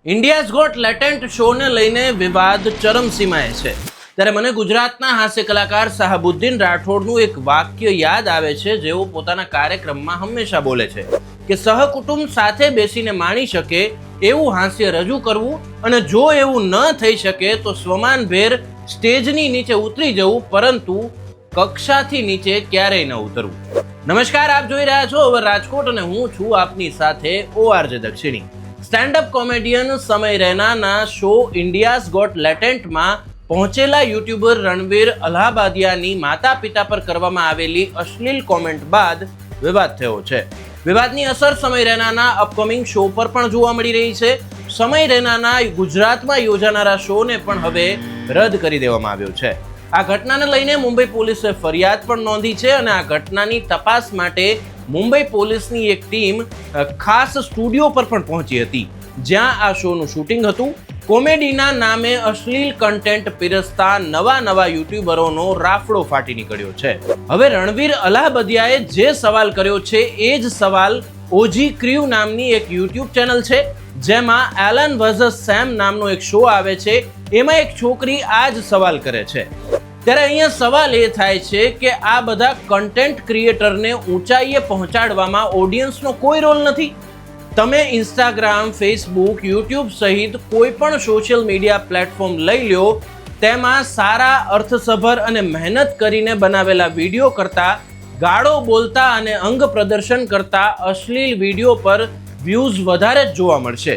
India's got લેટેન્ટ શોને લઈને વિવાદ ચરમસીમાએ છે ત્યારે મને ગુજરાતના હાસ્ય કલાકાર શાહબુદ્દીન રાઠોડનું એક વાક્ય યાદ આવે છે જેઓ પોતાના કાર્યક્રમમાં હંમેશા બોલે છે કે સહકુટુંબ સાથે બેસીને માણી શકે એવું હાસ્ય રજૂ કરવું અને જો એવું ન થઈ શકે તો સ્વમાનભેર સ્ટેજની નીચે ઉતરી જવું, પરંતુ કક્ષાથી નીચે ક્યારેય ન ઉતરવું। નમસ્કાર, આપ જોઈ રહ્યા છો હવે રાજકોટ અને હું છું આપની સાથે ORJ દક્ષિણી। સ્ટેન્ડ અપ કોમેડિયન સમય રૈનાના શો ઇન્ડિયાઝ ગોટ લેટેન્ટમાં પહોંચેલા યુટ્યુબર રણવીર અલ્હાબાદિયાની માતા પિતા પર કરવામાં આવેલી અશ્લીલ કોમેન્ટ બાદ વિવાદ થયો છે। વિવાદની અસર સમય રૈનાના અપકમિંગ શો પર પણ જોવા મળી રહી છે। સમય રૈનાના ગુજરાતમાં યોજાનારા શોને પણ હવે રદ કરી દેવામાં આવ્યો છે। આ ઘટનાને લઈને મુંબઈ પોલીસે ફરિયાદ પણ નોંધી છે અને આ ઘટનાની તપાસ માટે મુંબઈ પોલીસની એક ટીમ ખાસ સ્ટુડિયો પર પણ પહોંચી હતી, જ્યાં આ શોનું શૂટિંગ હતું। કોમેડીના નામે અશ્લીલ કન્ટેન્ટ પીરસતા નવા યુટ્યુબરોનો રાફડો ફાટી નીકળ્યો છે। હવે રણવીર અલ્હાબાદિયાએ જે સવાલ કર્યો છે એ જ સવાલ ઓજી ક્ર્યુ નામની એક યુટ્યુબ ચેનલ છે, જેમાં એલન વર્સસ સેમ નામનો એક શો આવે છે। એમાં એક છોકરી આ જ સવાલ કરે છે। ત્યારે અહીંયા સવાલ એ થાય છે કે આ બધા કન્ટેન્ટ ક્રિએટરને ઊંચાઈએ પહોંચાડવામાં ઓડિયન્સનો કોઈ રોલ નથી। તમે ઇન્સ્ટાગ્રામ, ફેસબુક, યુટ્યુબ સહિત કોઈ પણ સોશિયલ મીડિયા પ્લેટફોર્મ લઈ લ્યો, તેમાં સારા, અર્થસભર અને મહેનત કરીને બનાવેલા વિડીયો કરતાં ગાળો બોલતા અને અંગ પ્રદર્શન કરતા અશ્લીલ વિડીયો પર વ્યૂઝ વધારે જ જોવા મળશે।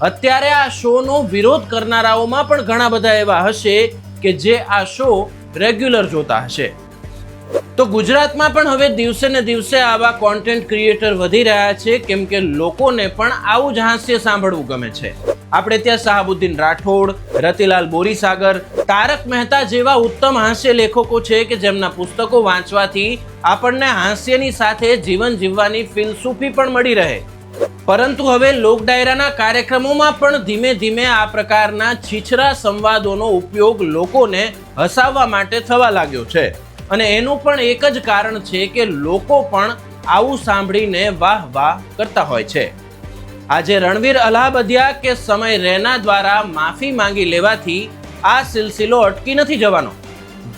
અત્યારે આ શોનો વિરોધ કરનારાઓમાં પણ ઘણા બધા એવા હશે કે જે આ શો રેગ્યુલર જોતા હશે। તો ગુજરાતમાં પણ હવે દિવસે ને દિવસે આવા કોન્ટેન્ટ ક્રિએટર વધી રહ્યા છે, કેમ કે લોકોને પણ આવું જ હાસ્ય સાંભળવું ગમે છે। આપણે ત્યાં શાહબુદ્દીન રાઠોડ, રતિલાલ બોરીસાગર, તારક મહેતા જેવા ઉત્તમ હાસ્ય લેખકો છે કે જેમના પુસ્તકો વાંચવાથી આપણને હાસ્યની સાથે જીવન જીવવાની ફિલસૂફી પણ મળી રહે। પરંતુ હવે લોક ડાયરાના કાર્યક્રમોમાં પણ ધીમે ધીમે આ પ્રકારના છીછરા સંવાદોનો ઉપયોગ લોકોને હસાવવા માટે થવા લાગ્યો છે અને એનું પણ એક જ કારણ છે કે લોકો પણ આવું સાંભળીને વાહ વાહ કરતા હોય છે। આજે રણવીર અલ્હાબાદિયા કે સમય રૈના દ્વારા માફી માંગી લેવાથી આ સિલસિલો અટકી નથી જવાનો।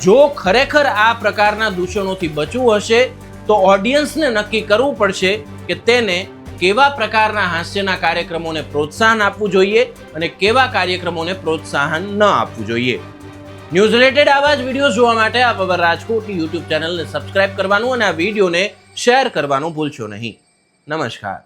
જો ખરેખર આ પ્રકારના દૂષણોથી બચવું હશે તો ઓડિયન્સને નક્કી કરવું પડશે કે તેને કેવા પ્રકારના હાસ્યના કાર્યક્રમોને પ્રોત્સાહન આપવું જોઈએ અને કેવા કાર્યક્રમોને પ્રોત્સાહન ન આપવું જોઈએ। ન્યૂઝ રિલેટેડ આવા જ વિડીયો જોવા માટે આપ હવે રાજકોટની યુટ્યુબ ચેનલને સબસ્ક્રાઇબ કરવાનું અને આ વિડીયોને શેર કરવાનું ભૂલશો નહીં। નમસ્કાર।